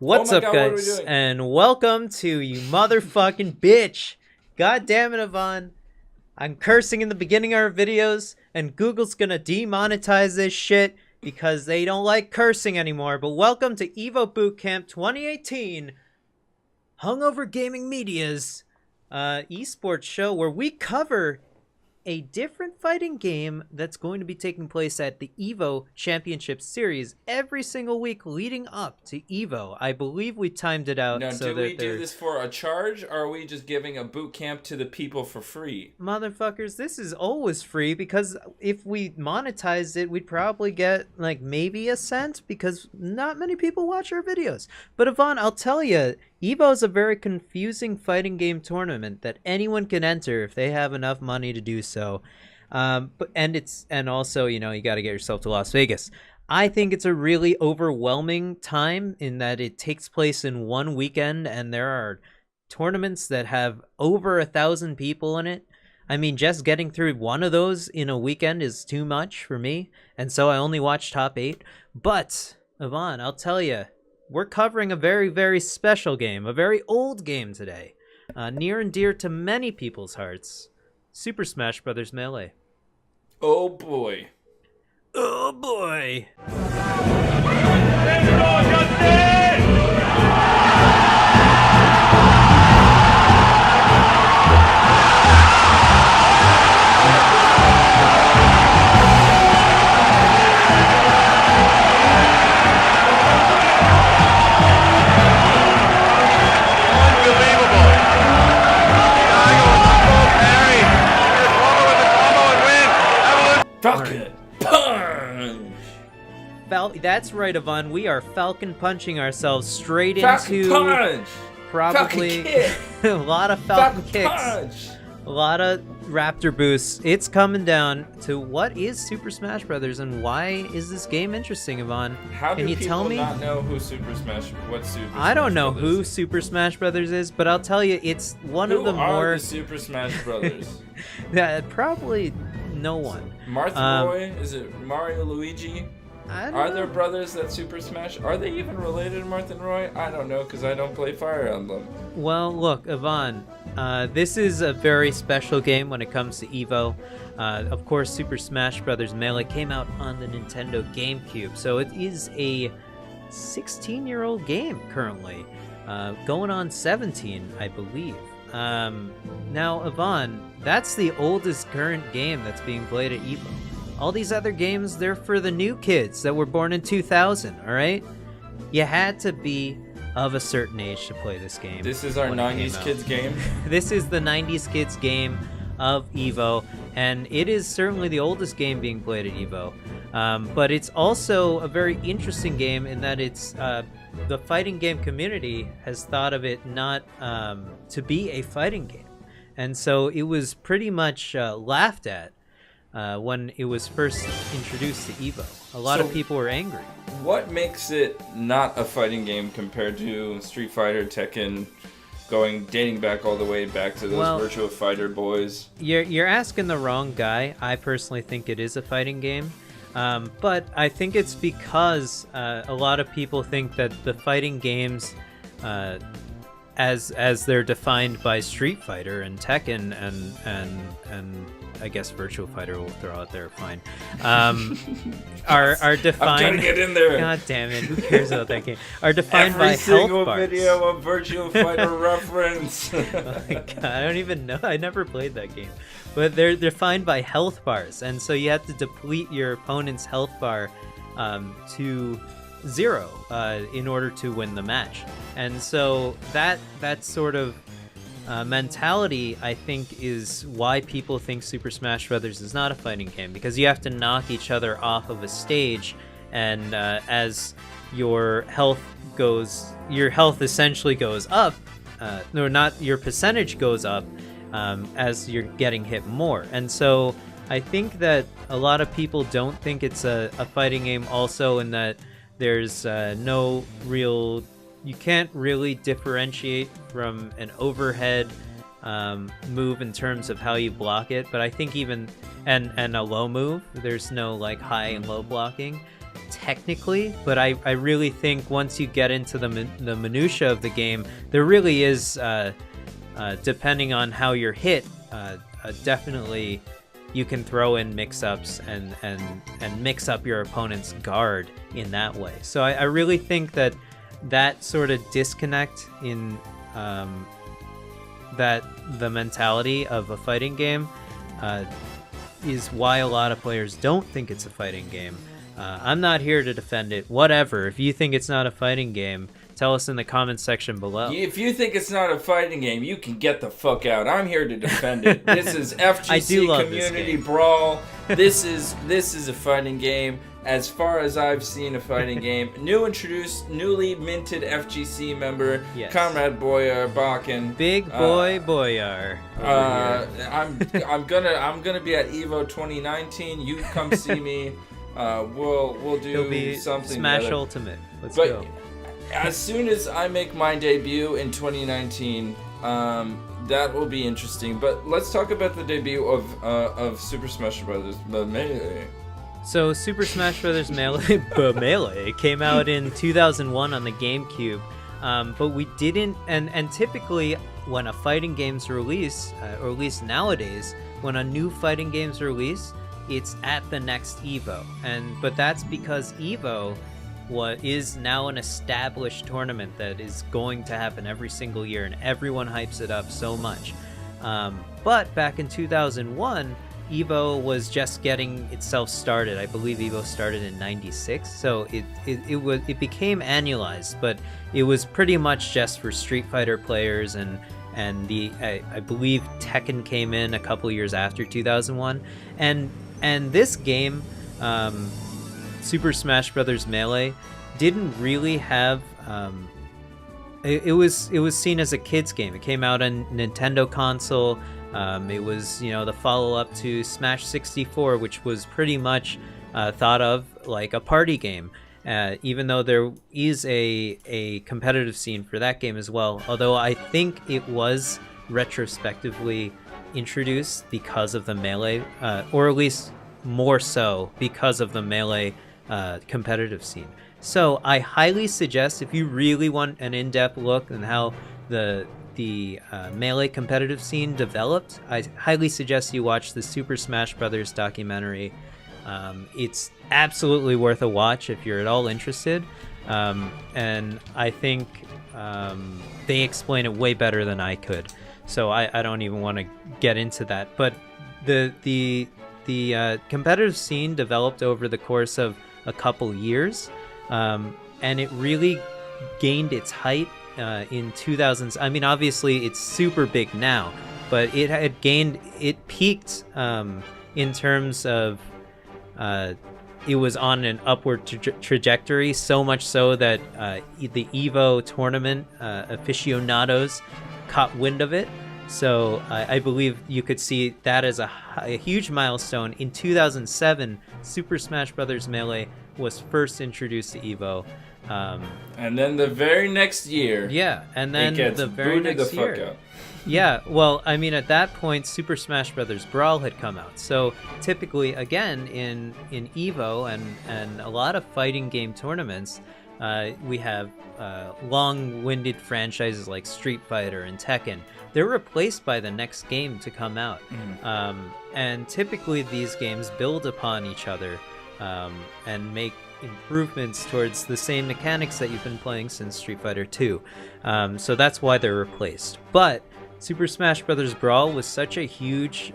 What's Oh my up, God, what are we guys? doing? And welcome to you motherfucking bitch. God damn it, Ivan. I'm cursing in the beginning of our videos, and Google's gonna demonetize this shit because they don't like cursing anymore. But welcome to Evo Bootcamp 2018, Hungover Gaming Media's esports show where we cover a different fighting game that's going to be taking place at the Evo Championship Series every single week leading up to Evo. I believe we timed it out. Now, so do that we do this for a charge, or are we just giving a boot camp to the people for free? Motherfuckers, this is always free because if we monetized it, we'd probably get like maybe a cent because not many people watch our videos. But Ivan, I'll tell you, Evo is a very confusing fighting game tournament that anyone can enter if they have enough money to do so. And also, you got to get yourself to Las Vegas. I think it's a really overwhelming time in that it takes place in one weekend, and there are tournaments that have over 1,000 people in it. I mean, just getting through one of those in a weekend is too much for me, and so I only watch top 8. But Ivan, I'll tell you, we're covering a very, very special game, a very old game today, near and dear to many people's hearts. Super Smash Bros. Melee. Oh boy. Oh boy. Falcon punch! That's right, Ivan. We are Falcon punching ourselves straight Falcon into punch! probably Falcon kick! a lot of Falcon Falcon kicks, punch! a lot of Raptor boosts. It's coming down to what is Super Smash Brothers and why is this game interesting, Ivan? How Can do you people tell me? not know who Super Smash? What Super? I don't Smash know Brothers who is? Super Smash Brothers is, but I'll tell you, it's one Who of the are more. the Super Smash Brothers? Yeah, probably no one. Martha Roy? Is it Mario Luigi? I don't Are know. there brothers that Super Smash? Are they even related to Martha and Roy? I don't know because I don't play Fire Emblem. Well, look, Ivan, this is a very special game when it comes to Evo. Of course, Super Smash Bros. Melee came out on the Nintendo GameCube, so it is a 16-year-old game currently, going on 17, I believe. Now, Ivan, that's the oldest current game that's being played at Evo. All these other games, they're for the new kids that were born in 2000, all right? You had to be of a certain age to play this game. This is our when it came 90s out. kids game. This is the 90s kids game of Evo, and it is certainly the oldest game being played at Evo. But it's also a very interesting game in that it's the fighting game community has thought of it not to be a fighting game. And so it was pretty much laughed at when it was first introduced to Evo. A lot of people were angry. What makes it not a fighting game compared to Street Fighter, Tekken, dating back all the way back to those Virtua Fighter boys? You're asking the wrong guy. I personally think it is a fighting game. But I think it's because a lot of people think that the fighting games, as they're defined by Street Fighter and Tekken and I guess Virtua Fighter will throw out there fine, are defined. I'm trying to get in there. God damn it! Who cares about that game? Are defined Every by single health bars. video of Virtua Fighter reference. Oh my God, I don't even know. I never played that game. But they're defined by health bars, and so you have to deplete your opponent's health bar to 0 in order to win the match. And so that sort of mentality, I think, is why people think Super Smash Bros. Is not a fighting game, because you have to knock each other off of a stage, and as your health essentially goes up, no, not your percentage goes up as you're getting hit more. And so I think that a lot of people don't think it's a fighting game also, in that there's no real, you can't really differentiate from an overhead move in terms of how you block it. But I think even, and a low move, there's no like high and low blocking. technically, but I really think once you get into the minutia of the game, there really is, depending on how you're hit, definitely you can throw in mix-ups and mix up your opponent's guard in that way. So I really think that sort of disconnect in that the mentality of a fighting game is why a lot of players don't think it's a fighting game. I'm not here to defend it. Whatever. If you think it's not a fighting game, tell us in the comments section below. If you think it's not a fighting game, you can get the fuck out. I'm here to defend it. This is FGC Community Brawl. This is a fighting game. As far as I've seen a fighting game, newly minted FGC member, yes. Comrade Boyar Bakken. Big boy Boyar. I'm gonna be at Evo 2019. You come see me. We'll do something. Smash together. Ultimate. Let's go. As soon as I make my debut in 2019, that will be interesting. But let's talk about the debut of Super Smash Bros. Melee. So Super Smash Bros. Melee came out in 2001 on the GameCube, but we didn't. And typically, when a fighting game's release, or at least nowadays, when a new fighting game's release, it's at the next Evo. But that's because Evo is now an established tournament that is going to happen every single year, and everyone hypes it up so much. But back in 2001, Evo was just getting itself started. I believe Evo started in '96, so it became annualized, but it was pretty much just for Street Fighter players, and I believe Tekken came in a couple years after 2001, and this game, Super Smash Bros. Melee, didn't really have. It was seen as a kids game. It came out on Nintendo console. It was, the follow-up to Smash 64, which was pretty much thought of like a party game, even though there is a competitive scene for that game as well. Although I think it was retrospectively introduced because of the Melee, or at least more so because of the Melee competitive scene. So I highly suggest, if you really want an in-depth look at how the Melee competitive scene developed, I highly suggest you watch the Super Smash Bros. Documentary. It's absolutely worth a watch if you're at all interested, and I think they explain it way better than I could, so I don't even want to get into that. But the competitive scene developed over the course of a couple years, and it really gained its height in 2000s. I mean, obviously it's super big now, but it peaked in terms of it was on an upward trajectory, so much so that the Evo tournament aficionados caught wind of it. So I believe you could see that as a huge milestone. In 2007, Super Smash Bros. Melee was first introduced to Evo. And then the very next year, and then the very next year, well, I mean, at that point, Super Smash Bros. Brawl had come out. So typically, again, in Evo and a lot of fighting game tournaments, we have long-winded franchises like Street Fighter and Tekken. They're replaced by the next game to come out, and typically these games build upon each other and make improvements towards the same mechanics that you've been playing since Street Fighter 2. So that's why they're replaced. But Super Smash Bros. Brawl was such a huge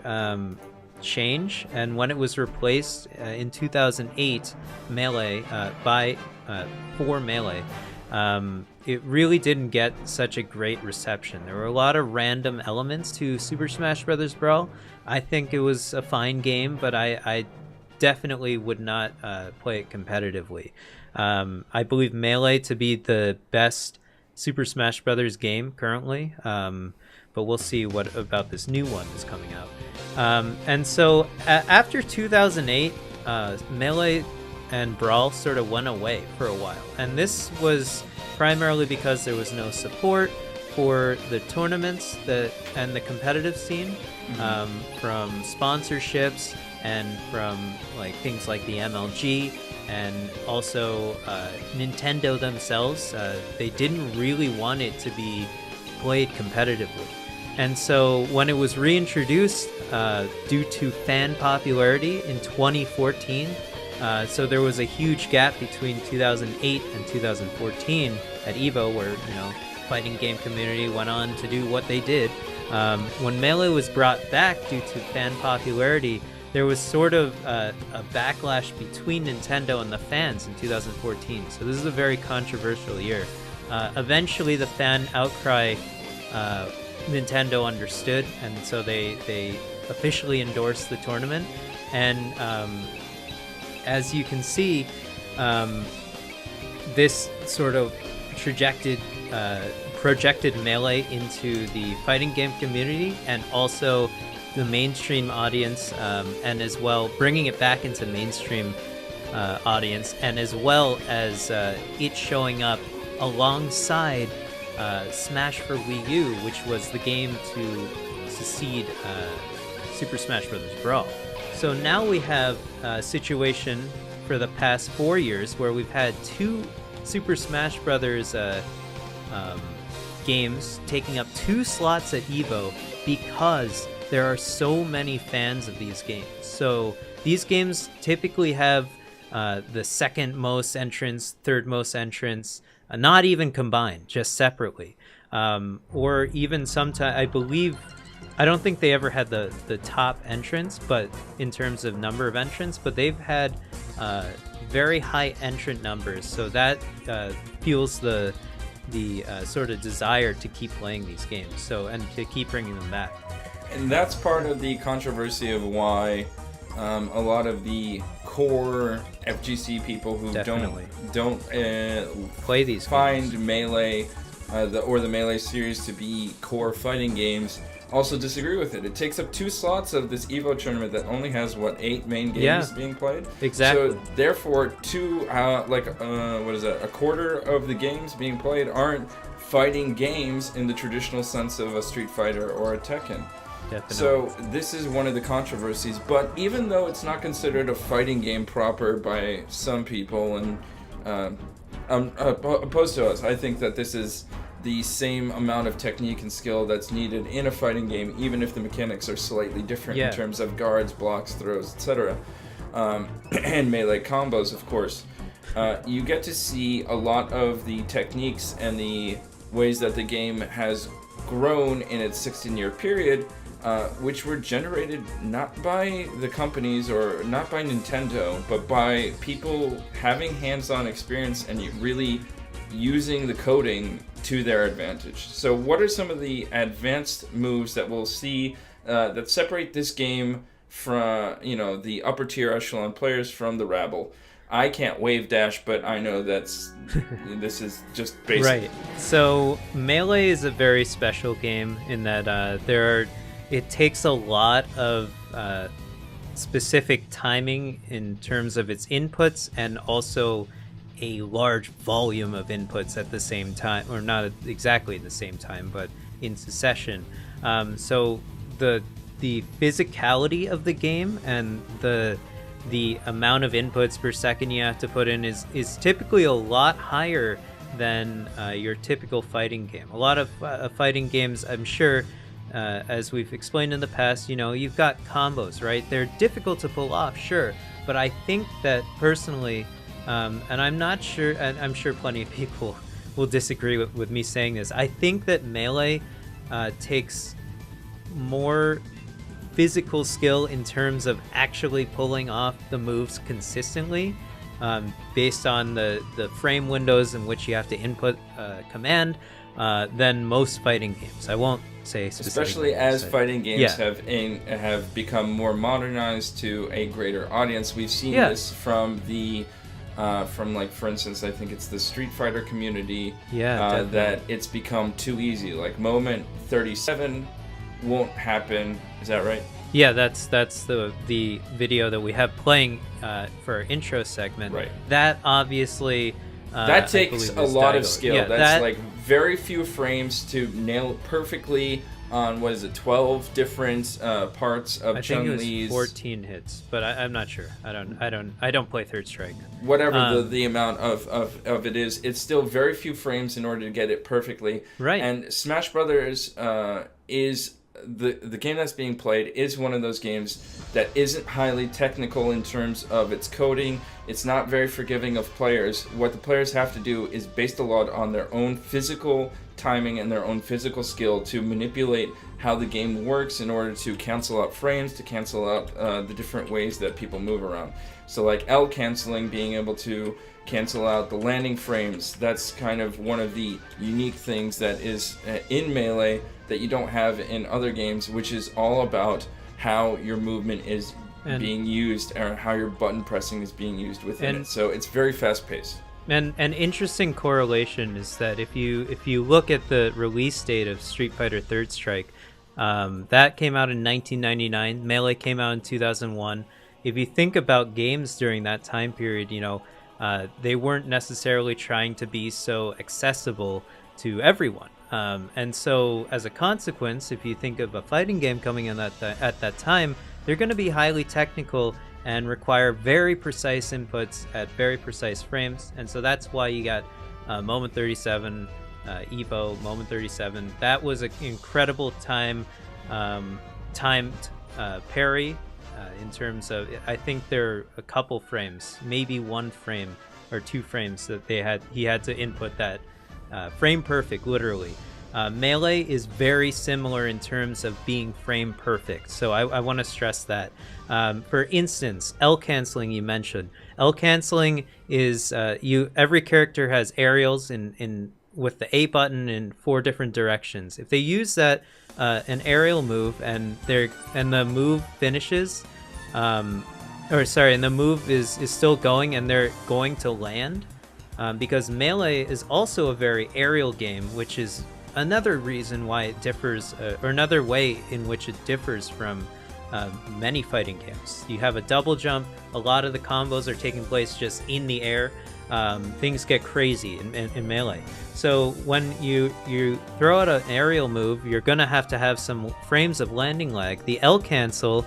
change, and when it was replaced in 2008, Melee for Melee, it really didn't get such a great reception. There were a lot of random elements to Super Smash Bros. Brawl. I think it was a fine game, but I definitely would not play it competitively. I believe Melee to be the best Super Smash Bros. Game currently, but we'll see what about this new one that's coming out. And so after 2008, Melee and Brawl sort of went away for a while, and this was primarily because there was no support for the tournaments and the competitive scene, from sponsorships and from like things like the MLG. and also Nintendo themselves, they didn't really want it to be played competitively. And so when it was reintroduced due to fan popularity in 2014, so there was a huge gap between 2008 and 2014 at EVO, where fighting game community went on to do what they did. When Melee was brought back due to fan popularity, there was sort of a backlash between Nintendo and the fans in 2014. So this is a very controversial year. Eventually, the fan outcry, Nintendo understood, and so they officially endorsed the tournament. And as you can see, this sort of projected Melee into the fighting game community, and also the mainstream audience, and as well bringing it back into mainstream audience, and as well as it showing up alongside Smash for Wii U, which was the game to succeed Super Smash Bros. Brawl. So now we have a situation for the past 4 years where we've had 2 Super Smash Bros. Games taking up 2 slots at EVO because there are so many fans of these games. So these games typically have the second most entrants, third most entrants, not even combined, just separately. Or even sometimes, I don't think they ever had the top entrants, but in terms of number of entrants, but they've had very high entrant numbers. So that fuels the sort of desire to keep playing these games, and to keep bringing them back. And that's part of the controversy of why a lot of the core FGC people who don't play these find games. Melee the Melee series to be core fighting games also disagree with it. It takes up 2 slots of this EVO tournament that only has 8 main games being played. Exactly. So therefore, a quarter of the games being played aren't fighting games in the traditional sense of a Street Fighter or a Tekken. Definitely. So this is one of the controversies. But even though it's not considered a fighting game proper by some people, and opposed to us, I think that this is the same amount of technique and skill that's needed in a fighting game, even if the mechanics are slightly different in terms of guards, blocks, throws, etc. And melee combos, of course. You get to see a lot of the techniques and the ways that the game has grown in its 16-year period, which were generated not by the companies or not by Nintendo, but by people having hands-on experience and really using the coding to their advantage. So what are some of the advanced moves that we'll see that separate this game from, the upper tier echelon players from the rabble? I can't wave dash, but I know this is just basic. Right. So Melee is a very special game in that it takes a lot of specific timing in terms of its inputs, and also a large volume of inputs at the same time, or not exactly at the same time, but in succession. So the physicality of the game and the amount of inputs per second you have to put in is typically a lot higher than your typical fighting game. A lot of fighting games, I'm sure, as we've explained in the past, you've got combos, right? They're difficult to pull off, sure, but I think that personally, and I'm not sure, and I'm sure plenty of people will disagree with me saying this, I think that Melee takes more physical skill in terms of actually pulling off the moves consistently, based on the frame windows in which you have to input command, than most fighting games. I won't say specifically, especially as fighting games have become more modernized to a greater audience. We've seen this from for instance, I think it's the Street Fighter community, that it's become too easy. Like Moment 37 won't happen. Is that right? Yeah, that's the video that we have playing for our intro segment. Right. That obviously that takes a lot of skill. That's like very few frames to nail perfectly on what is it, 12 different parts of Chun-Li's. I think it was 14 hits, but I'm not sure. I don't play Third Strike. Whatever the amount of it is, it's still very few frames in order to get it perfectly. Right. And Smash Brothers is the game that's being played is one of those games that isn't highly technical in terms of its coding. It's not very forgiving of players. What the players have to do is based a lot on their own physical timing and their own physical skill to manipulate how the game works in order to cancel out frames, to cancel out the different ways that people move around. So like L canceling, being able to cancel out the landing frames, that's kind of one of the unique things that is in Melee that you don't have in other games, which is all about how your movement is being used or how your button pressing is being used within it. So it's very fast paced. And an interesting correlation is that if you look at the release date of Street Fighter Third Strike, that came out in 1999. Melee came out in 2001. If you think about games during that time period, they weren't necessarily trying to be so accessible to everyone. And so as a consequence, if you think of a fighting game coming in at that time, they're going to be highly technical and require very precise inputs at very precise frames. And so that's why you got Moment 37, Evo, Moment 37. That was an incredible timed parry in terms of, I think there are a couple frames, maybe 1 frame or 2 frames that he had to input that frame perfect, literally. Melee is very similar in terms of being frame perfect, so I want to stress that. For instance, L canceling you mentioned. L canceling is every character has aerials in with the A button in 4 different directions. If they use that an aerial move and the move finishes, and the move is still going and they're going to land. Because Melee is also a very aerial game, which is another reason why it differs, or another way in which it differs from many fighting games. You have a double jump, a lot of the combos are taking place just in the air. Things get crazy in Melee. So when you throw out an aerial move, you're going to have some frames of landing lag. The L cancel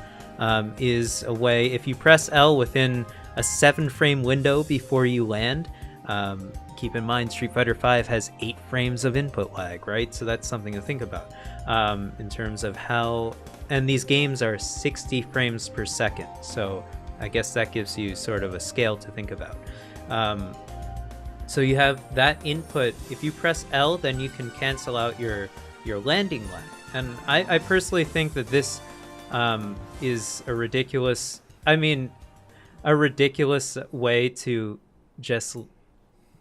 is a way, if you press L within a 7-frame window before you land, keep in mind Street Fighter V has 8 frames of input lag, right? So that's something to think about in terms of how, and these games are 60 frames per second, so I guess that gives you sort of a scale to think about. So you have that input. If you press L, then you can cancel out your landing lag, and I personally think that this is a ridiculous way to just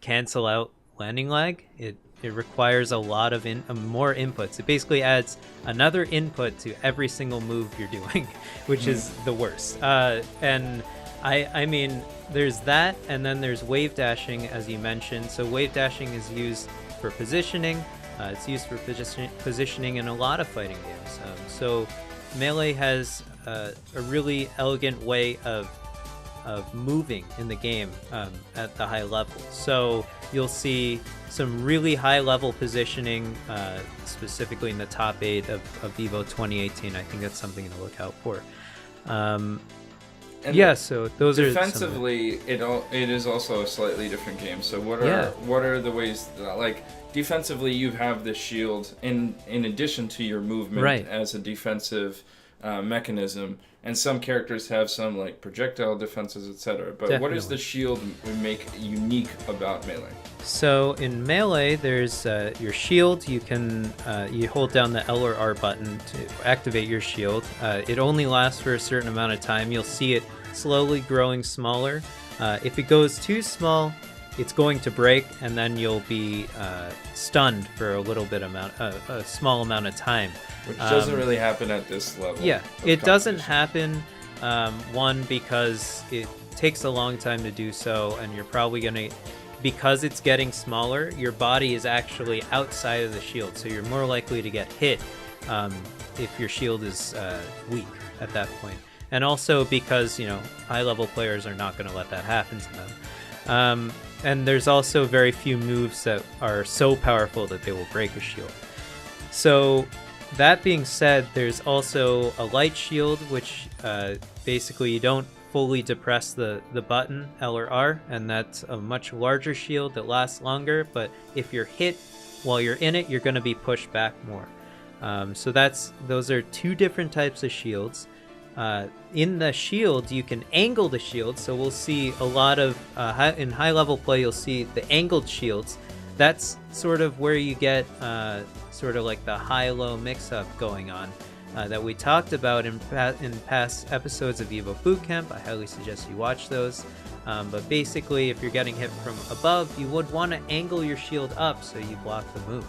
cancel out landing lag. It requires a lot of more inputs. It basically adds another input to every single move you're doing, which is the worst. And I mean, there's that, and then there's wave dashing, as you mentioned. So wave dashing is used for positioning. It's used for positioning in a lot of fighting games. So Melee has a really elegant way of moving in the game at the high level. So you'll see some really high level positioning, specifically in the top 8 of Evo 2018. I think that's something to look out for. So those are defensively. It is also a slightly different game. So what are the ways defensively you have the shield in addition to your movement as a defensive mechanism, and some characters have some like projectile defenses, etc. But What does the shield make unique about Melee? So in Melee, there's your shield. You can you hold down the L or R button to activate your shield. It only lasts for a certain amount of time. You'll see it slowly growing smaller. If it goes too small, it's going to break, and then you'll be stunned for a small amount of time. Which doesn't really happen at this level. Yeah, it doesn't happen, one, because it takes a long time to do so, and you're probably going to, because it's getting smaller, your body is actually outside of the shield, so you're more likely to get hit if your shield is weak at that point. And also because, high-level players are not going to let that happen to them. And there's also very few moves that are so powerful that they will break a shield. So that being said, there's also a light shield, which basically you don't fully depress the button L or R, and that's a much larger shield that lasts longer, but if you're hit while you're in it, you're going to be pushed back more. So those are two different types of shields. In the shield, you can angle the shield, so we'll see a lot of in high level play, you'll see the angled shields. That's sort of where you get sort of like the high-low mix-up going on that we talked about in past episodes of Evo Bootcamp. I highly suggest you watch those. But basically, if you're getting hit from above, you would want to angle your shield up so you block the move.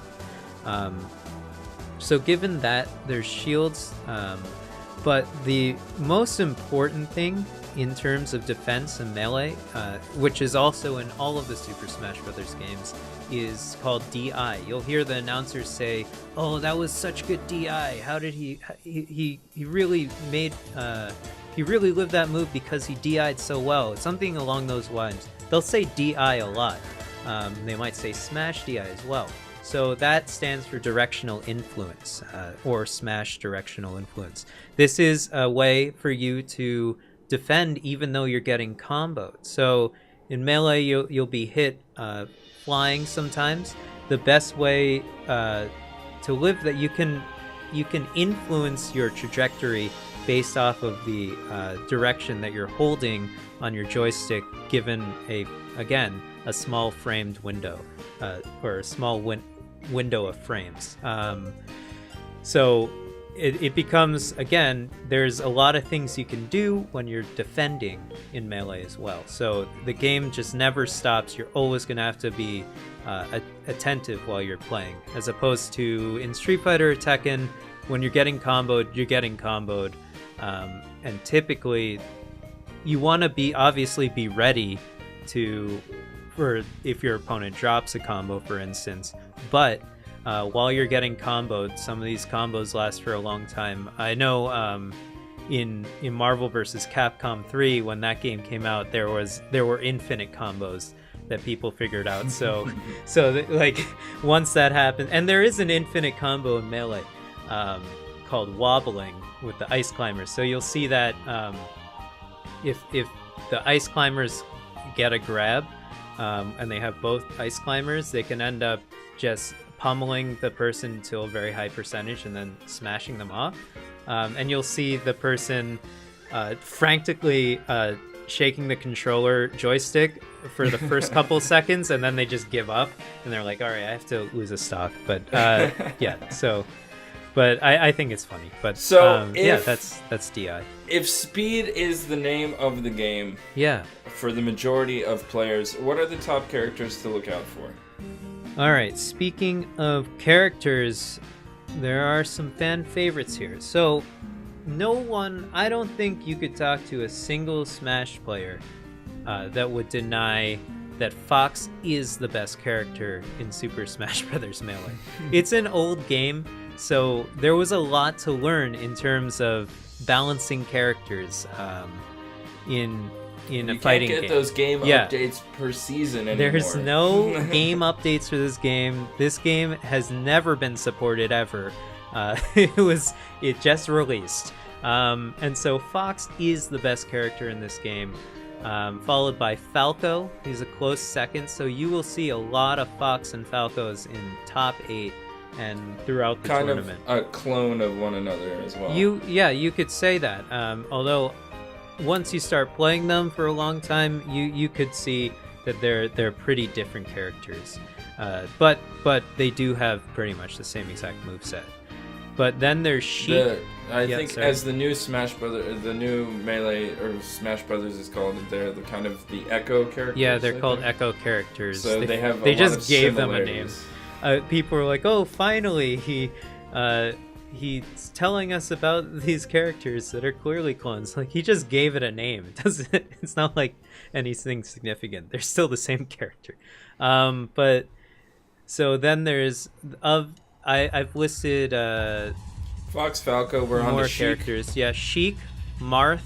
So given that, there's shields, but the most important thing in terms of defense and melee, which is also in all of the Super Smash Bros. Games, is called DI. You'll hear the announcers say, "Oh, that was such good DI. How did he really made he really lived that move because he DI'd so well." Something along those lines. They'll say DI a lot. They might say Smash DI as well. So that stands for directional influence, or Smash directional influence. This is a way for you to defend even though you're getting comboed. So in melee, you'll be hit flying sometimes. The best way to live that you can influence your trajectory based off of the direction that you're holding on your joystick, given a small framed window, or a small window of frames. So it becomes, again, there's a lot of things you can do when you're defending in melee as well. So the game just never stops. You're always going to have to be attentive while you're playing, as opposed to in Street Fighter or Tekken, when you're getting comboed, you're getting comboed. And typically you want to obviously be ready for if your opponent drops a combo, for instance. But while you're getting comboed, some of these combos last for a long time. I know in Marvel vs. Capcom 3, when that game came out, there were infinite combos that people figured out. So like once that happened, and there is an infinite combo in melee called wobbling with the ice climbers. So you'll see that if the ice climbers get a grab, and they have both ice climbers, they can end up just pummeling the person to a very high percentage and then smashing them off. And you'll see the person frantically shaking the controller joystick for the first couple seconds, and then they just give up and they're like, all right, I have to lose a stock. But yeah, so but I think it's funny. But yeah, that's DI. If speed is the name of the game, yeah, for the majority of players, what are the top characters to look out for? All right, speaking of characters, there are some fan favorites here. So I don't think you could talk to a single Smash player that would deny that Fox is the best character in Super Smash Bros. Melee. It's an old game, so there was a lot to learn in terms of balancing characters in a fighting game. You can't get those game updates per season anymore. There's no game updates for this game. This game has never been supported ever. It just released. And so Fox is the best character in this game, followed by Falco. He's a close second. So you will see a lot of Fox and Falcos in top 8 and throughout the tournament. Kind of a clone of one another as well. You could say that. Although once you start playing them for a long time, you could see that they're pretty different characters. But they do have pretty much the same exact moveset. But then there's Sheik. I think as the new Smash Brothers, the new Melee or Smash Brothers is called, they're the Echo characters. Yeah, they're called Echo characters. So they just gave them a name. People were like, "Oh, finally, he's telling us about these characters that are clearly clones." Like, he just gave it a name. It's not like anything significant. They're still the same character. But so then there's I've listed Fox, Falco. We're on more to Sheik. Characters. Yeah, Sheik, Marth,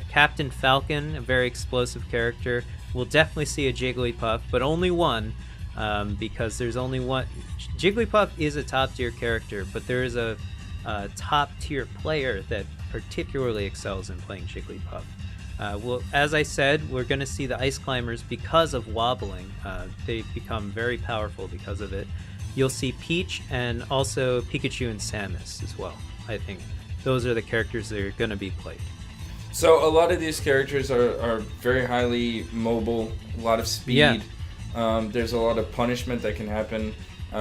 Captain Falcon, a very explosive character. We'll definitely see a Jigglypuff, but only one, because there's only one. Jigglypuff is a top tier character, but there is a top tier player that particularly excels in playing Jigglypuff. Well, as I said, we're going to see the Ice Climbers because of wobbling. They become very powerful because of it. You'll see Peach and also Pikachu and Samus as well. I think those are the characters that are going to be played. So a lot of these characters are very highly mobile, a lot of speed. Yeah. There's a lot of punishment that can happen.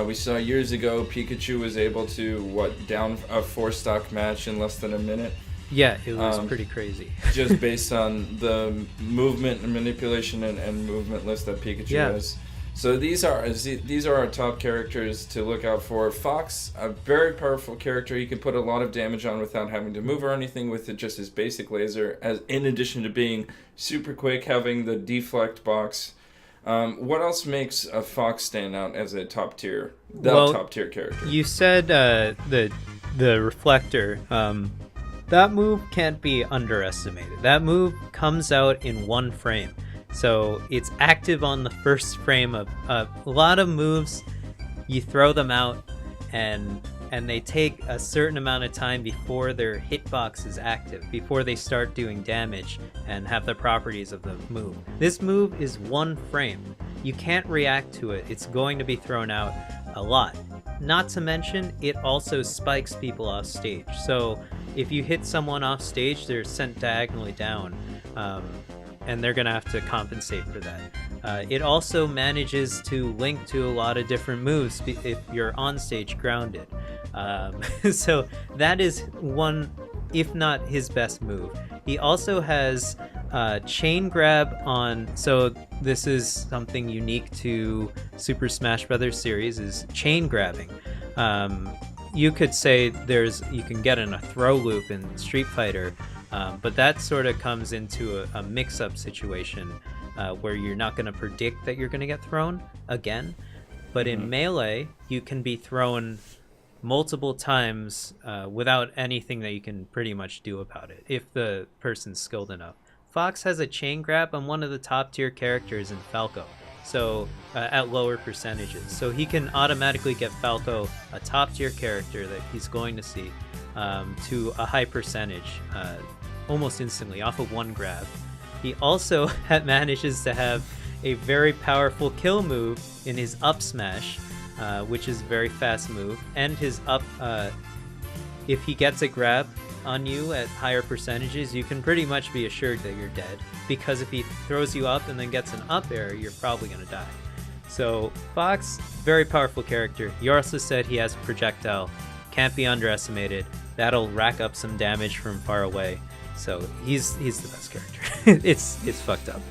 We saw years ago Pikachu was able to, down a 4-stock match in less than a minute. Yeah, it was pretty crazy. Just based on the movement and manipulation and movement list that Pikachu has. So these are our top characters to look out for. Fox, a very powerful character. He can put a lot of damage on without having to move or anything with just his basic laser, as in addition to being super quick, having the deflect box. What else makes a Fox stand out as a top tier character? You said the reflector. That move can't be underestimated. That move comes out in one frame. So it's active on the first frame of a lot of moves. You throw them out and they take a certain amount of time before their hitbox is active, before they start doing damage and have the properties of the move. This move is one frame. You can't react to it. It's going to be thrown out a lot. Not to mention, it also spikes people off stage. So if you hit someone off stage, they're sent diagonally down. And they're going to have to compensate for that. It also manages to link to a lot of different moves if you're on stage grounded. So that is one, if not his best move. He also has chain grab on, so this is something unique to Super Smash Bros. Series, is chain grabbing. You could say you can get in a throw loop in Street Fighter, but that sort of comes into a mix-up situation where you're not going to predict that you're going to get thrown again. But in Melee, you can be thrown multiple times without anything that you can pretty much do about it, if the person's skilled enough. Fox has a chain grab on one of the top-tier characters in Falco, so at lower percentages. So he can automatically get Falco, a top-tier character that he's going to see, to a high percentage almost instantly off of one grab. He also manages to have a very powerful kill move in his up smash, which is a very fast move, and his up, if he gets a grab on you at higher percentages, you can pretty much be assured that you're dead, because if he throws you up and then gets an up air, you're probably going to die. So Fox, very powerful character. You also said he has a projectile, can't be underestimated. That'll rack up some damage from far away. So he's the best character. it's fucked up.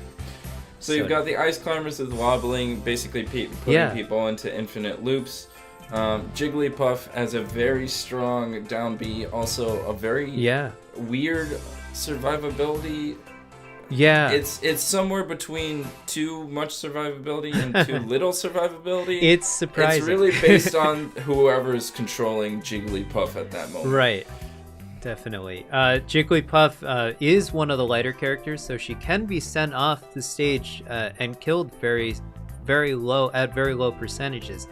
So you've got the Ice Climbers with wobbling, basically putting people into infinite loops. Jigglypuff has a very strong down B, also a very weird survivability. Yeah. It's somewhere between too much survivability and too little survivability. It's surprising. It's really based on whoever's controlling Jigglypuff at that moment. Right. Definitely. Jigglypuff is one of the lighter characters, so she can be sent off the stage and killed very, very low at very low percentages.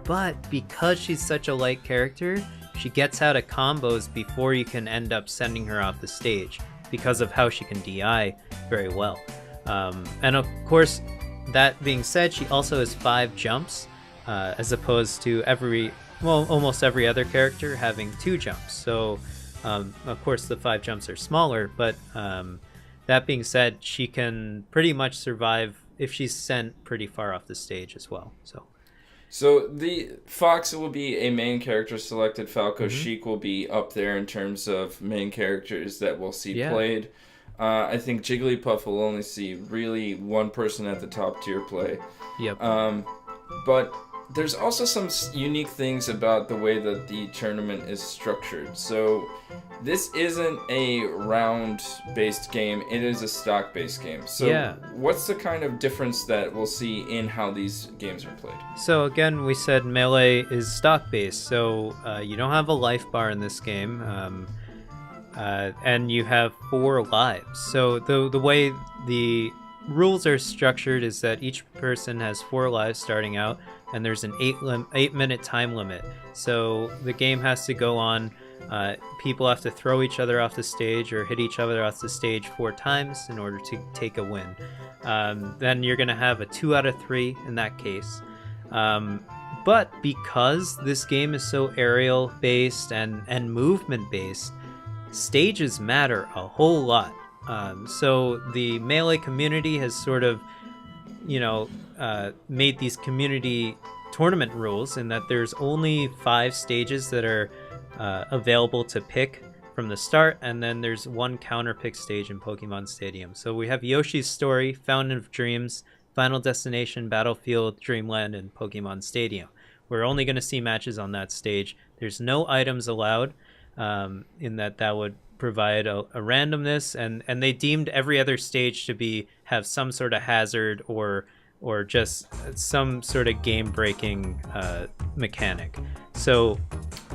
But because she's such a light character, she gets out of combos before you can end up sending her off the stage because of how she can DI very well. And of course, that being said, she also has 5 jumps as opposed to almost every other character having 2 jumps. So of course the 5 jumps are smaller, but that being said, she can pretty much survive if she's sent pretty far off the stage as well. So the Fox will be a main character selected. Falco Sheik will be up there in terms of main characters that we'll see played. I think Jigglypuff will only see really one person at the top tier play. Yep. But there's also some unique things about the way that the tournament is structured. So this isn't a round-based game, it is a stock-based game. So what's the kind of difference that we'll see in how these games are played? So again, we said Melee is stock-based, so you don't have a life bar in this game, and you have 4 lives. So the way the rules are structured is that each person has 4 lives starting out, and there's an 8-minute time limit. So the game has to go on People have to throw each other off the stage or hit each other off the stage 4 times in order to take a win. Then you're going to have a 2 out of 3 in that case. But because this game is so aerial based and movement based, stages matter a whole lot. So the Melee community has sort of, made these community tournament rules in that there's only 5 stages that are available to pick from the start, and then there's 1 counter pick stage in Pokemon Stadium. So we have Yoshi's Story, Fountain of Dreams, Final Destination, Battlefield, Dreamland, and Pokemon Stadium. We're only going to see matches on that stage. There's no items allowed, in that would provide a randomness, and they deemed every other stage to have some sort of hazard or just some sort of game-breaking mechanic.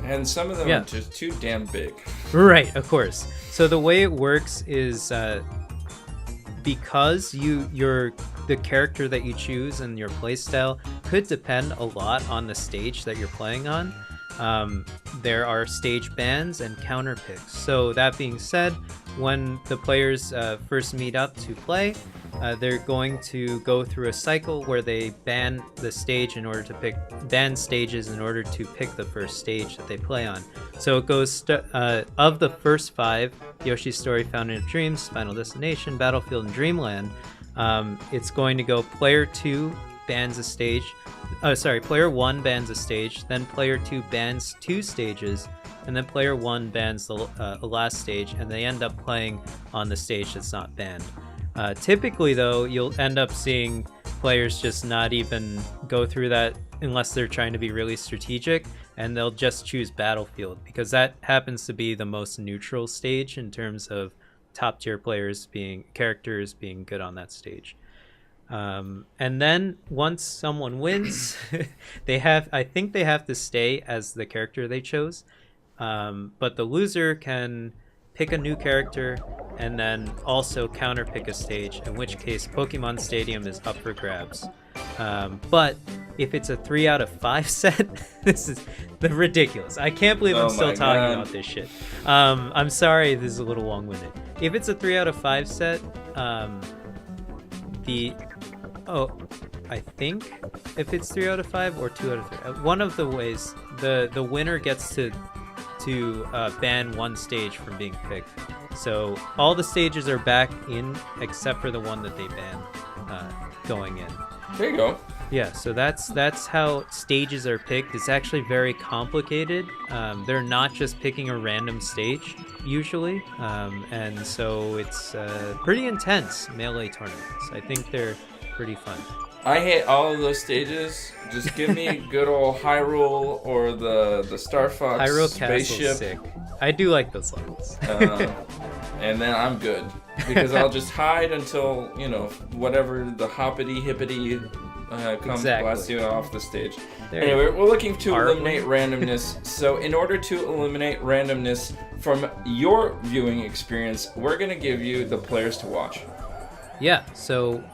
And some of them are just too damn big. Right, of course. So the way it works is because the character that you choose and your playstyle could depend a lot on the stage that you're playing on. There are stage bans and counter picks. So that being said, when the players first meet up to play, they're going to go through a cycle where they ban the stage in order to ban stages in order to pick the first stage that they play on. So it goes of the first 5, Yoshi's Story, Fountain of Dreams, Final Destination, Battlefield, and Dreamland. It's going to go player 2 bans a stage. Player 1 bans a stage, then player 2 bans 2 stages, and then player 1 bans the last stage, and they end up playing on the stage that's not banned. Typically, though, you'll end up seeing players just not even go through that unless they're trying to be really strategic, and they'll just choose Battlefield because that happens to be the most neutral stage in terms of top tier characters being good on that stage. And then once someone wins, I think they have to stay as the character they chose. But the loser can pick a new character and then also counter pick a stage, in which case Pokemon Stadium is up for grabs. But if it's a 3 out of 5 set, this is ridiculous. I can't believe I'm still talking about this shit. I'm sorry, this is a little long-winded. If it's a 3 out of 5 set, I think if it's 3 out of 5 or 2 out of 3, one of the ways the winner gets to ban 1 stage from being picked. So all the stages are back in except for the one that they banned going in. There you go. Yeah, so that's how stages are picked. It's actually very complicated. They're not just picking a random stage usually, and so it's pretty intense Melee tournaments. I think they're pretty fun. I hate all of those stages. Just give me good old Hyrule or the Star Fox Hyrule spaceship. Castle's sick. I do like those levels. And then I'm good because I'll just hide until whatever the hoppity hippity comes blasting off the stage. Anyway, we're looking to eliminate randomness. So in order to eliminate randomness from your viewing experience, we're going to give you the players to watch. Yeah, so,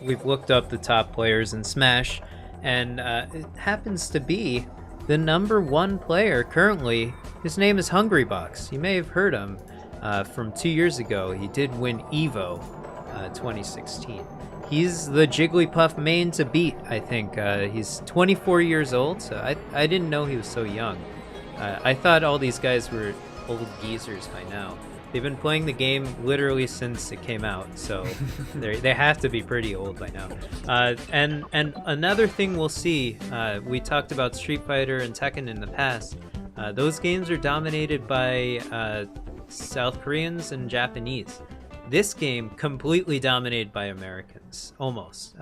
we've looked up the top players in Smash, and it happens to be the number 1 player currently. His name is Hungrybox. You may have heard him from 2 years ago. He did win EVO 2016. He's the Jigglypuff main to beat, I think. He's 24 years old, so I didn't know he was so young. I thought all these guys were old geezers by now. They've been playing the game literally since it came out, so they have to be pretty old by now. And another thing we'll see, we talked about Street Fighter and Tekken in the past. Those games are dominated by South Koreans and Japanese. This game completely dominated by Americans, almost.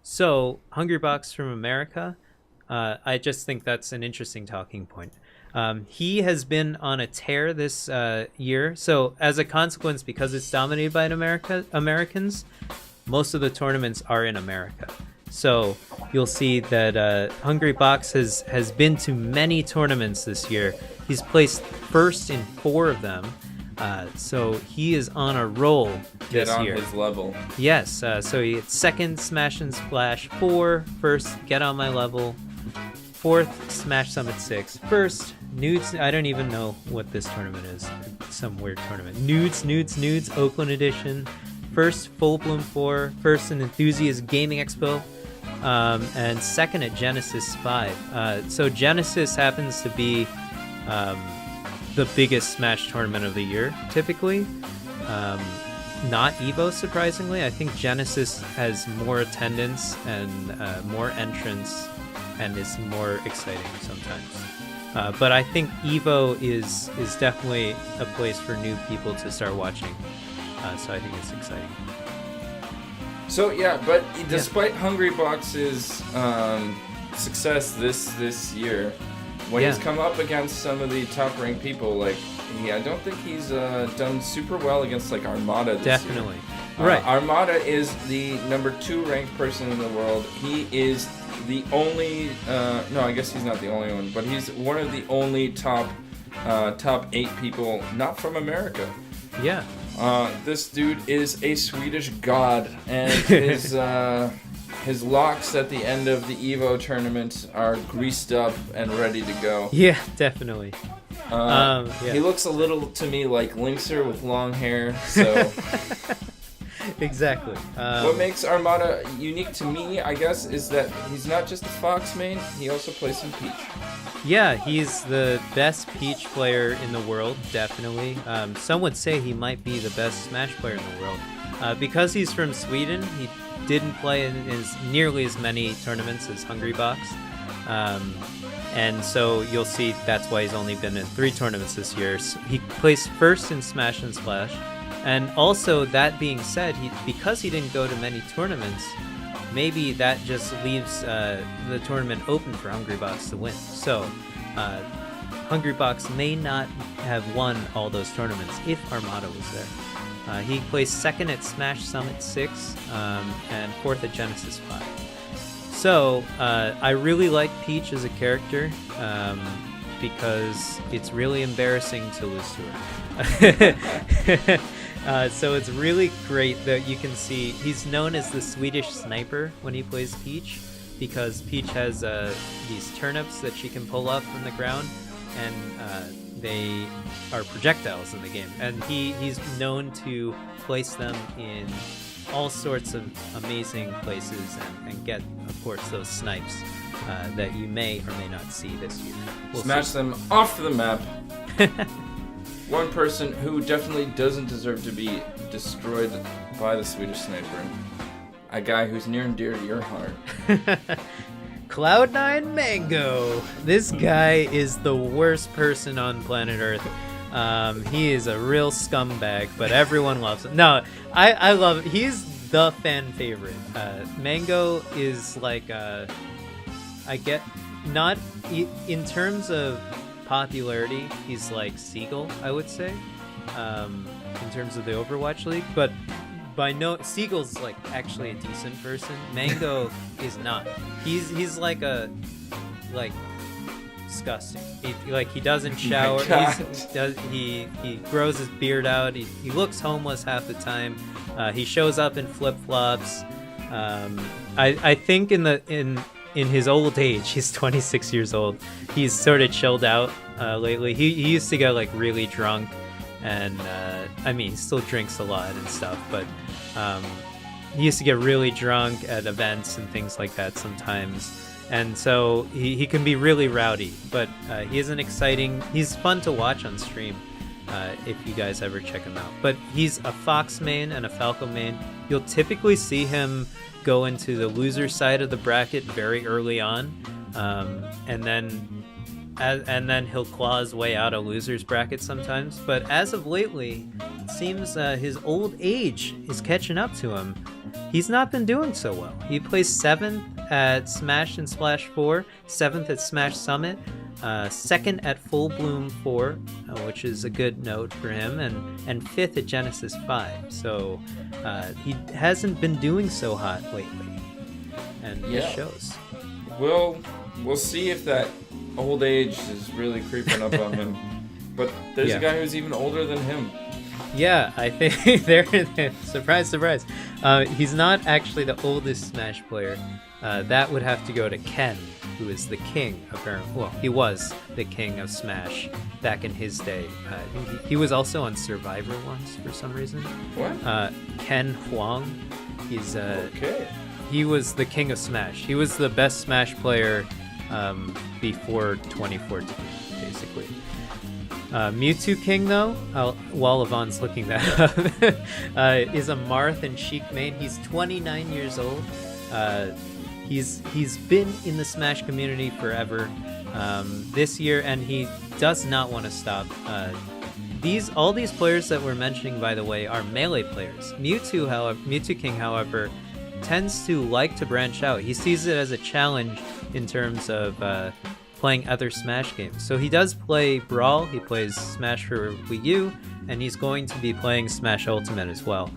So Hungrybox from America, I just think that's an interesting talking point. He has been on a tear this year. So as a consequence, because it's dominated by Americans, most of the tournaments are in America. So you'll see that Hungrybox has been to many tournaments this year. He's placed first in 4 of them. So he is on a roll this year. Get on his level. Yes. So he had second Smash and Splash 4, first Get on My Level. 4th, Smash Summit 6. First, Nudes. I don't even know what this tournament is. Some weird tournament. Nudes, Oakland Edition. First, Full Bloom 4. First, an Enthusiast Gaming Expo. And second at Genesis 5. So Genesis happens to be the biggest Smash tournament of the year, typically. Not EVO, surprisingly. I think Genesis has more attendance and more entrants and is more exciting sometimes. But I think EVO is definitely a place for new people to start watching. So I think it's exciting. So yeah, but despite Hungrybox's success this year, when he's come up against some of the top-ranked people, like I don't think he's done super well against like Armada this year. Right. Armada is the number 2 ranked person in the world. He is the only no, I guess he's not the only one, but he's one of the only top 8 people not from America. Yeah. This dude is a Swedish god, and his locks at the end of the EVO tournament are greased up and ready to go. Yeah, definitely. He looks a little to me like Linkser with long hair, so... Exactly. What makes Armada unique to me, I guess, is that he's not just a Fox main, he also plays some Peach. Yeah, he's the best Peach player in the world, definitely. Some would say he might be the best Smash player in the world. Because he's from Sweden, he didn't play in nearly as many tournaments as Hungrybox. And so you'll see that's why he's only been in 3 tournaments this year. So he placed first in Smash and Splash. And also, that being said, because he didn't go to many tournaments, maybe that just leaves the tournament open for Hungrybox to win. So, Hungrybox may not have won all those tournaments if Armada was there. He placed 2nd at Smash Summit 6 and 4th at Genesis 5. So, I really like Peach as a character because it's really embarrassing to lose to her. So it's really great that you can see he's known as the Swedish sniper when he plays Peach, because Peach has these turnips that she can pull up from the ground, and they are projectiles in the game. And he's known to place them in all sorts of amazing places and get, of course, those snipes that you may or may not see this year. Smash them off the map. One person who definitely doesn't deserve to be destroyed by the Swedish sniper. A guy who's near and dear to your heart. Cloud9 Mango. This guy is the worst person on planet Earth. He is a real scumbag, but everyone loves him. No, I love him. He's the fan favorite. Mango is like, I get, not in terms of popularity, he's like Seagull, I would say, in terms of the Overwatch League, but Seagull's like actually a decent person. Mango is not. He's like disgusting. He doesn't shower. He grows his beard out. He looks homeless half the time. He shows up in flip-flops. I think in his old age, he's 26 years old, he's sort of chilled out lately. He used to get like really drunk, and I mean, he still drinks a lot and stuff, but he used to get really drunk at events and things like that sometimes. And so he can be really rowdy, but he is he's fun to watch on stream if you guys ever check him out. But he's a Fox main and a Falco main. You'll typically see him go into the loser side of the bracket very early on, and then he'll claw his way out of loser's bracket sometimes. But as of lately, it seems his old age is catching up to him. He's not been doing so well. He placed 7th at Smash and Splash 4, 7th at Smash Summit, 2nd at Full Bloom 4, which is a good note for him, and 5th at Genesis 5. So he hasn't been doing so hot lately, and it shows. We'll see if that old age is really creeping up on him. But there's a guy who's even older than him. Yeah, I think they're surprise, surprise. He's not actually the oldest Smash player. That would have to go to Ken. who is the king, apparently. Well, he was the king of Smash back in his day. He was also on Survivor once for some reason. What? Ken Huang. He's okay. He was the king of Smash. He was the best Smash player before 2014, basically. Mewtwo King, though, while Yvonne's looking that up, is a Marth and Sheik main. He's 29 years old. He's been in the Smash community forever this year, and he does not want to stop. All these players that we're mentioning, by the way, are melee players. Mewtwo King, however, tends to like to branch out. He sees it as a challenge in terms of playing other Smash games. So he does play Brawl, he plays Smash for Wii U, and he's going to be playing Smash Ultimate as well.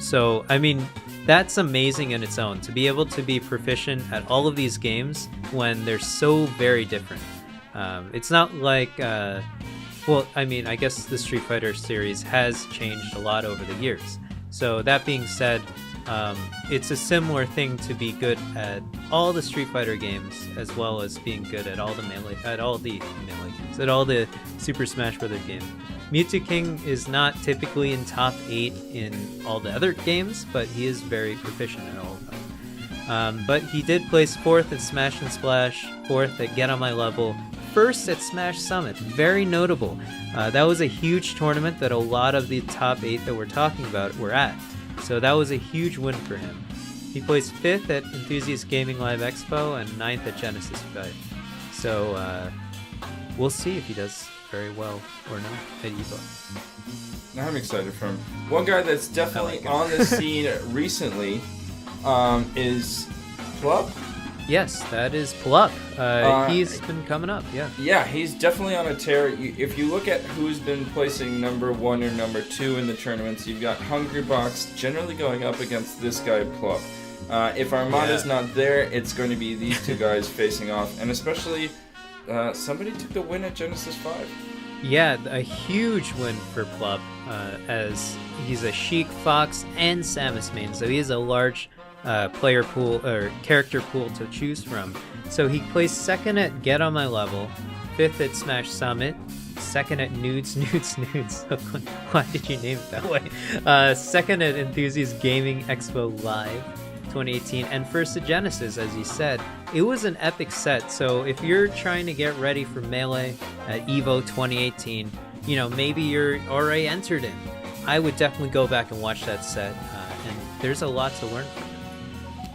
So, I mean, that's amazing in its own, to be able to be proficient at all of these games when they're so very different. It's not like, well, I mean, I guess the Street Fighter series has changed a lot over the years. So that being said, it's a similar thing to be good at all the Street Fighter games, as well as being good at all the Super Smash Bros. Games. Mewtwo King is not typically in top 8 in all the other games, but he is very proficient at all of them. But he did place 4th at Smash and Splash, 4th at Get On My Level, 1st at Smash Summit. Very notable. That was a huge tournament that a lot of the top 8 that we're talking about were at. So that was a huge win for him. He placed 5th at Enthusiast Gaming Live Expo and 9th at Genesis 5. So we'll see if he does very well or not at EVO. I'm excited for him. One guy that's definitely on the scene recently is Plup. Yes, that is Plup. He's been coming up, yeah. Yeah, he's definitely on a tear. If you look at who's been placing number 1 or number 2 in the tournaments, you've got Hungrybox generally going up against this guy, Plup. If Armada's not there, it's going to be these two guys facing off. And especially, somebody took the win at Genesis 5. Yeah, a huge win for Plup, as he's a Sheik, Fox, and Samus main, so he has a large player pool or character pool to choose from. So he placed 2nd at Get On My Level, 5th at Smash Summit, 2nd at Nudes. Why did you name it that way? 2nd at Enthusiast Gaming Expo Live 2018, and 1st at Genesis, as you said. It was an epic set, so if you're trying to get ready for Melee at EVO 2018, you know, maybe you're already entered in. I would definitely go back and watch that set, and there's a lot to learn from him.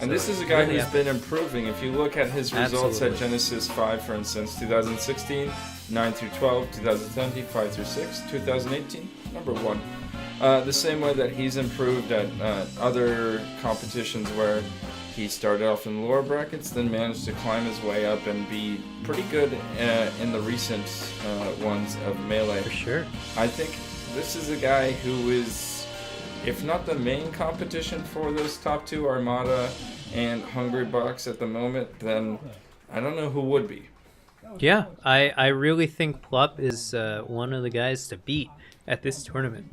And this is a guy who's been improving. If you look at his results at Genesis 5, for instance, 2016, 9 through 12, 2017, 5 through 6, 2018, number 1. The same way that he's improved at other competitions where he started off in lower brackets, then managed to climb his way up and be pretty good in the recent ones of Melee. For sure. I think this is a guy who is, if not the main competition for those top 2, Armada and Hungrybox at the moment, then I don't know who would be. Yeah, I really think Plup is one of the guys to beat at this tournament.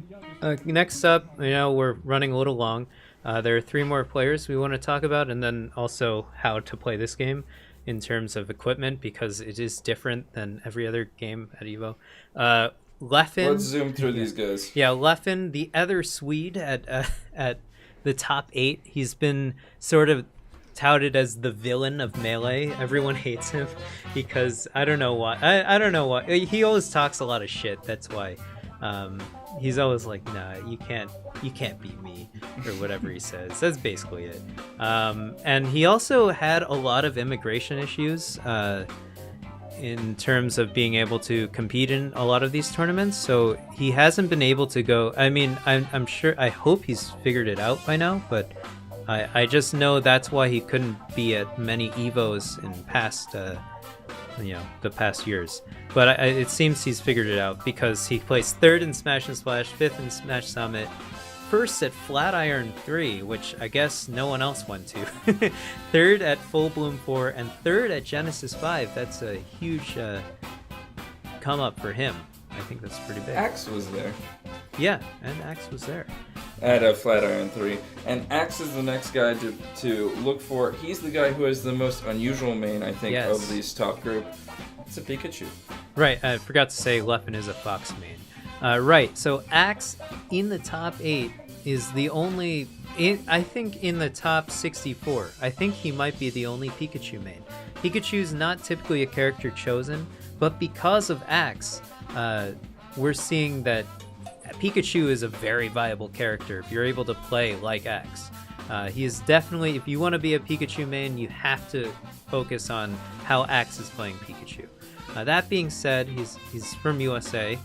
Next up, you know, we're running a little long. There are 3 more players we want to talk about, and then also how to play this game in terms of equipment, because it is different than every other game at EVO. Leffen. Let's zoom through these guys. Yeah, Leffen, the other Swede at the top 8. He's been sort of touted as the villain of Melee. Everyone hates him because I don't know why. I don't know why. He always talks a lot of shit. That's why. He's always like, nah, you can't beat me, or whatever he says. That's basically it. And he also had a lot of immigration issues in terms of being able to compete in a lot of these tournaments. So he hasn't been able to go. I mean, I'm sure, I hope he's figured it out by now, but I just know that's why he couldn't be at many EVOs in past, the past years. But it seems he's figured it out, because he placed 3rd in Smash and Splash, 5th in Smash Summit, 1st at Flatiron 3, which I guess no one else went to, 3rd at Full Bloom 4, and 3rd at Genesis 5. That's a huge come up for him. I think that's pretty big. Axe was there. Yeah, and Axe was there. at a Flatiron 3. And Axe is the next guy to look for. He's the guy who has the most unusual main, I think, of these top group. It's a Pikachu. Right, I forgot to say Leffen is a Fox main. Right, so Axe in the top 8 is the only, I think in the top 64, I think he might be the only Pikachu main. Pikachu's not typically a character chosen, but because of Axe, we're seeing that Pikachu is a very viable character if you're able to play like Axe. He is definitely, if you want to be a Pikachu main, you have to focus on how Axe is playing Pikachu. That being said, he's from USA.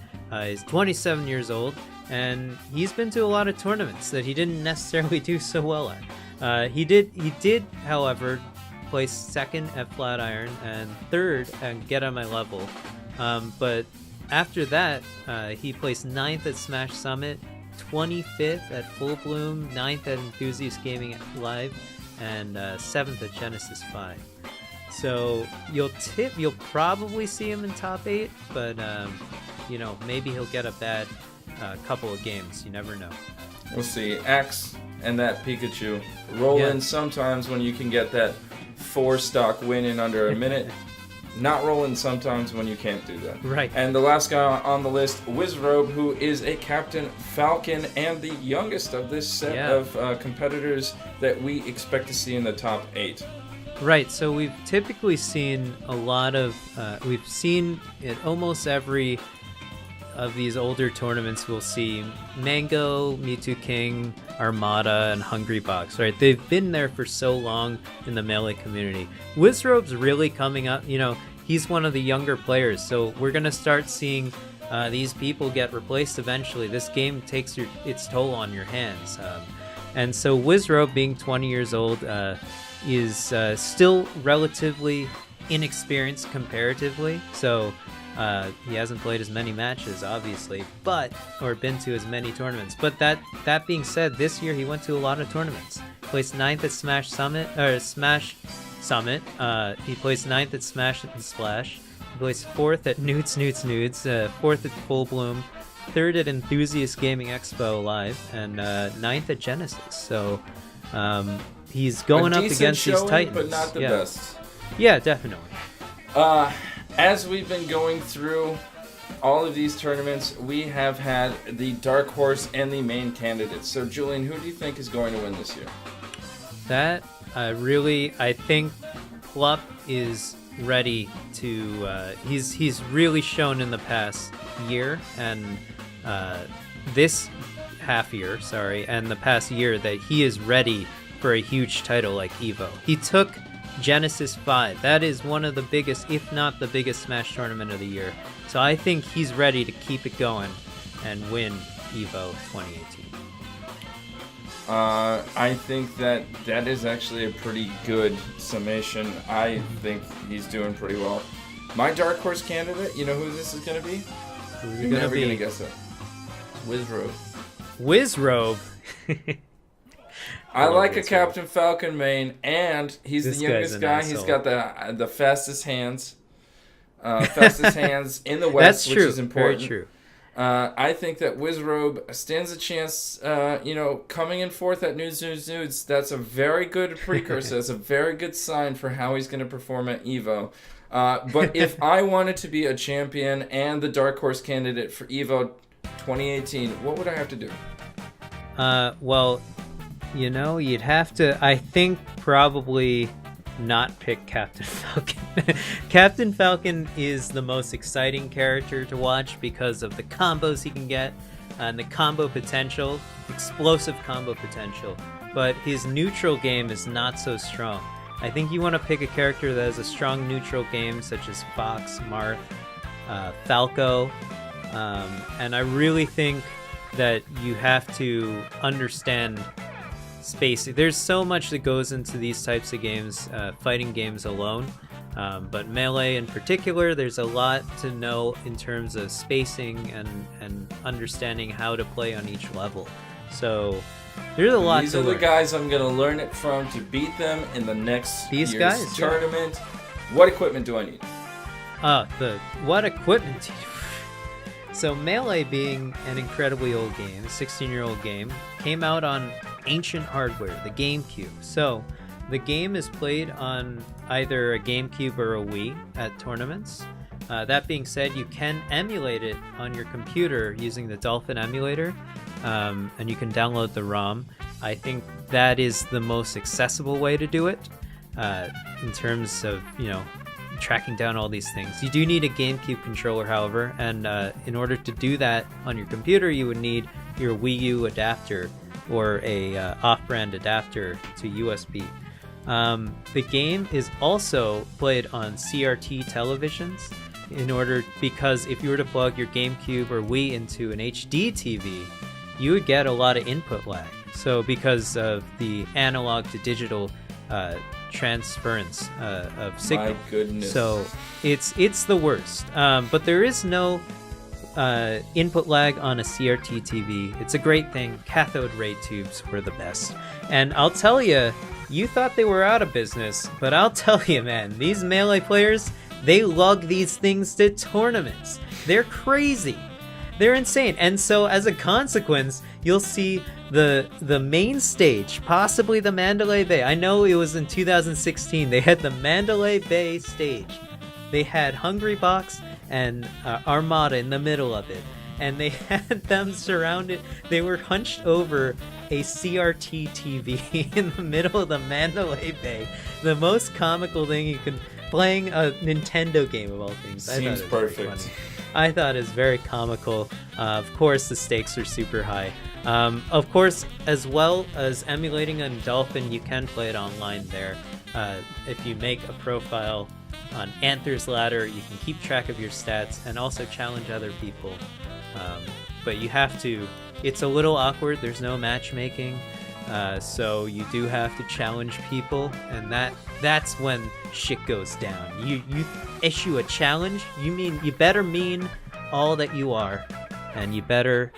He's 27 years old, and he's been to a lot of tournaments that he didn't necessarily do so well at. He did, however, place second at Flatiron and third at Get On My Level. But after that, he placed 9th at Smash Summit, 25th at Full Bloom, 9th at Enthusiast Gaming Live, and 7th at Genesis 5. So you'll probably see him in top 8, but maybe he'll get a bad couple of games. You never know. We'll see. Axe and that Pikachu roll in sometimes when you can get that 4-stock win in under a minute. Not rolling sometimes when you can't do that. Right. And the last guy on the list, Wizrobe, who is a Captain Falcon and the youngest of this set of competitors that we expect to see in the top 8. Right, so we've typically seen a lot of, we've seen at almost every of these older tournaments, we'll see Mango, Mewtwo King, Armada, and Hungrybox, right? They've been there for so long in the Melee community. Wizrobe's really coming up, he's one of the younger players, so we're going to start seeing these people get replaced eventually. This game takes its toll on your hands. And so Wizrobe, being 20 years old, is still relatively inexperienced comparatively, so he hasn't played as many matches, obviously, or been to as many tournaments. But that being said, this year he went to a lot of tournaments. Placed 9th at Smash Summit. He placed 9th at Smash and Splash. He placed 4th at Newts, 4th at Full Bloom, 3rd at Enthusiast Gaming Expo Live, and 9th at Genesis. So he's going up against these titans, but not the best. Yeah, definitely. As we've been going through all of these tournaments, we have had the dark horse and the main candidates. So, Julien, who do you think is going to win this year? I think Plup is ready to. He's really shown in the past year and this half year, and the past year that he is ready for a huge title like Evo. He took Genesis 5. That is one of the biggest, if not the biggest, Smash tournament of the year. So I think he's ready to keep it going and win Evo 2018. I think that is actually a pretty good summation. I think he's doing pretty well. My dark horse candidate, you know who this is going to be? You're never going to guess it. Wizrobe. Wizrobe? I like a Captain Falcon main, and he's the youngest guy. He's got the fastest hands. Fastest hands in the West, which is important. Very true. I think that Wizrobe stands a chance, coming in 4th at Nudes. That's a very good precursor. That's a very good sign for how he's going to perform at Evo. But if I wanted to be a champion and the dark horse candidate for Evo 2018, what would I have to do? You'd have to, I think, probably not pick Captain Falcon. Captain Falcon is the most exciting character to watch because of the combos he can get and the combo potential, explosive combo potential. But his neutral game is not so strong. I think you want to pick a character that has a strong neutral game, such as Fox, Marth, Falco, and I really think that you have to understand spacing. There's so much that goes into these types of games, fighting games alone, but Melee in particular, there's a lot to know in terms of spacing and understanding how to play on each level. So there's a lot to learn. These are the guys I'm going to learn it from to beat them in the next year's tournament. Yeah. What equipment do I need? What equipment do you So Melee, being an incredibly old game, a 16-year-old game, came out on ancient hardware, the GameCube. So the game is played on either a GameCube or a Wii at tournaments. That being said, you can emulate it on your computer using the Dolphin emulator, and you can download the ROM. I think that is the most accessible way to do it in terms of, tracking down all these things. You do need a GameCube controller, however, and in order to do that on your computer, you would need your Wii U adapter or a off-brand adapter to USB. The game is also played on CRT televisions because if you were to plug your GameCube or Wii into an HD TV, you would get a lot of input lag. So because of the analog to digital transference of signal. My goodness. So it's the worst. But there is no input lag on a CRT TV. It's a great thing. Cathode ray tubes were the best. And I'll tell you, you thought they were out of business, but I'll tell you, man, these Melee players, they lug these things to tournaments. They're crazy. They're insane. And so as a consequence, you'll see the main stage, possibly the Mandalay Bay. I know it was in 2016. They had the Mandalay Bay stage. They had Hungrybox and Armada in the middle of it. And they had them surrounded. They were hunched over a CRT TV in the middle of the Mandalay Bay. The most comical thing you can... Playing a Nintendo game of all things. Seems perfect. I thought it was very comical. Of course, the stakes are super high. Of course, as well as emulating on Dolphin, you can play it online there. If you make a profile on Anther's Ladder, you can keep track of your stats and also challenge other people. But you have to... It's a little awkward. There's no matchmaking. So you do have to challenge people, and that's when shit goes down. You issue a challenge, you better mean all that you are, and you better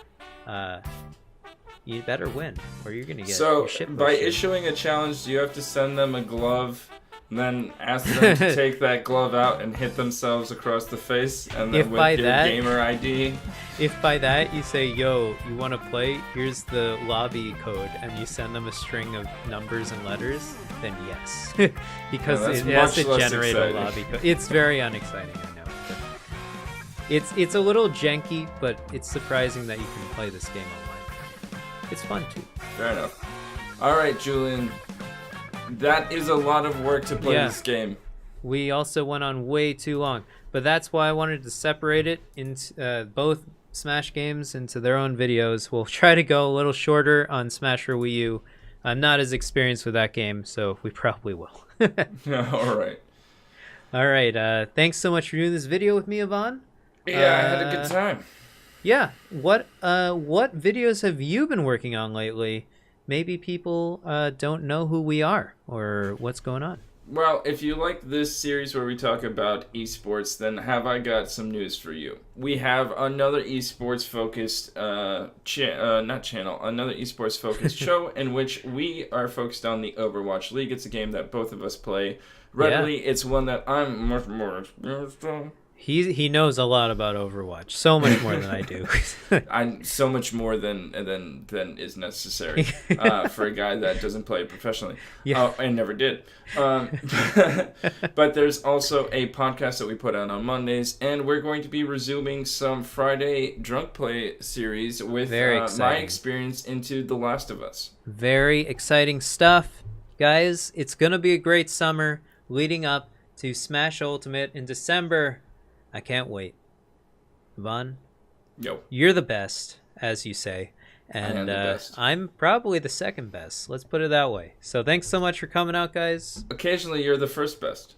win, or you're gonna get so shit by posted. issuing a challenge, do you have to send them a glove and then ask them to take that glove out and hit themselves across the face, and then with your gamer ID? If by that you say, yo, you want to play, here's the lobby code, and you send them a string of numbers and letters, then yes. Because it has to generate a lobby code. It's very unexciting, I know. But it's a little janky, but it's surprising that you can play this game online. It's fun too. Fair enough. Alright, Julien. That is a lot of work to play this game. We also went on way too long, but that's why I wanted to separate it into both Smash games into their own videos. We'll try to go a little shorter on Smash for Wii U. I'm not as experienced with that game, so we probably will. All right. Thanks so much for doing this video with me, Ivan. Yeah, I had a good time. Yeah. What videos have you been working on lately? Maybe people don't know who we are or what's going on. Well, if you like this series where we talk about esports, then have I got some news for you. We have another esports-focused another esports-focused show in which we are focused on the Overwatch League. It's a game that both of us play readily. Yeah. It's one that I'm much more experienced on. He knows a lot about Overwatch, so much more than I do. I'm so much more than is necessary for a guy that doesn't play it professionally, and never did. But there's also a podcast that we put out on Mondays, and we're going to be resuming some Friday Drunk Play series with my experience into The Last of Us. Very exciting stuff, guys. It's gonna be a great summer leading up to Smash Ultimate in December. I can't wait. Ivan, you're the best, as you say. And I'm probably the second best. Let's put it that way. So thanks so much for coming out, guys. Occasionally, you're the first best.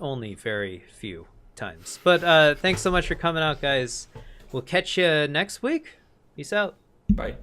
Only very few times. But thanks so much for coming out, guys. We'll catch you next week. Peace out. Bye.